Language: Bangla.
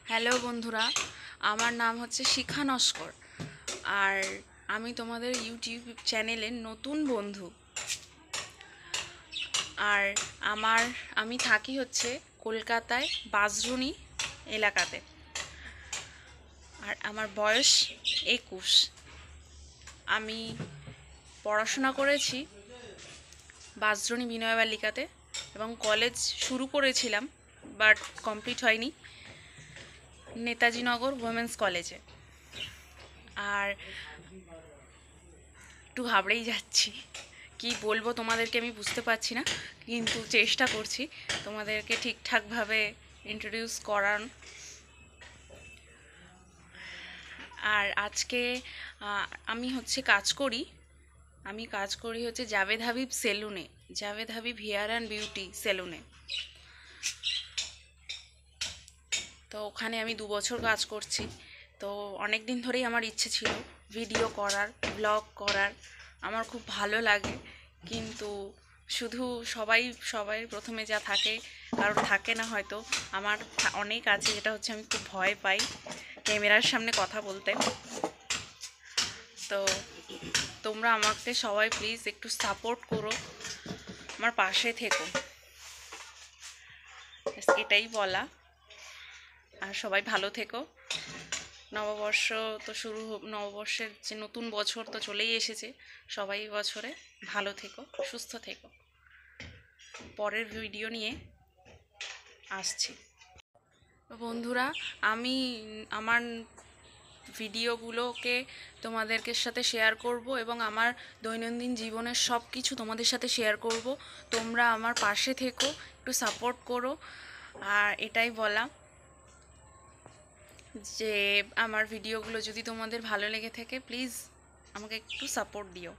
হ্যালো বন্ধুরা, আমার নাম হচ্ছে শিখা নস্কর। আর আমি তোমাদের ইউটিউব চ্যানেলের নতুন বন্ধু। আর আমি থাকি হচ্ছে কলকাতায় বাঁশদ্রোণী এলাকাতে। আর আমার বয়স 21। আমি পড়াশোনা করেছি বাঁশদ্রোণী বিনয় বালিকাতে এবং কলেজ শুরু করেছিলাম, বাট কমপ্লিট হয়নি, নেতাজি নগর উইমেন্স কলেজে। আর একটু ঘাবড়েই যাচ্ছি, কি বলবো তোমাদেরকে আমি বুঝতে পারছি না, কিন্তু চেষ্টা করছি তোমাদেরকে ঠিকঠাকভাবে ইন্ট্রোডিউস করার। আর আজকে আমি কাজ করি হচ্ছে জাভেদ হাবিব সেলুনে, Javed Habib hair and beauty সেলুনে। তো ওখানে আমি 2 বছর কাজ করছি। তো অনেক দিন ধরেই আমার ইচ্ছে ছিল ভিডিও করার, ব্লগ করার, আমার খুব ভালো লাগে। কিন্তু শুধু সবাই প্রথমে যা থাকে, কারোর থাকে না হয়তো, আমার অনেক আছে, যেটা হচ্ছে আমি খুব ভয় পাই ক্যামেরার সামনে কথা বলতে। তো তোমরা আমাকে সবাই প্লিজ একটু সাপোর্ট করো, আমার পাশে থেকো, এটাই বলা। আর সবাই ভালো থেকো। নববর্ষ তো নববর্ষের যে নতুন বছর তো চলেই এসেছে, সবাই বছরে ভালো থেকো, সুস্থ থেকো। পরের ভিডিও নিয়ে আসছি। বন্ধুরা, আমি আমার ভিডিওগুলোকে তোমাদেরকে সাথে শেয়ার করব এবং আমার দৈনন্দিন জীবনের সব কিছু তোমাদের সাথে শেয়ার করব। তোমরা আমার পাশে থেকো, একটু সাপোর্ট করো। আর এটাই বলা যে আমার ভিডিওগুলো যদি তোমাদের ভালো লেগে থাকে, প্লিজ আমাকে একটু সাপোর্ট দিও।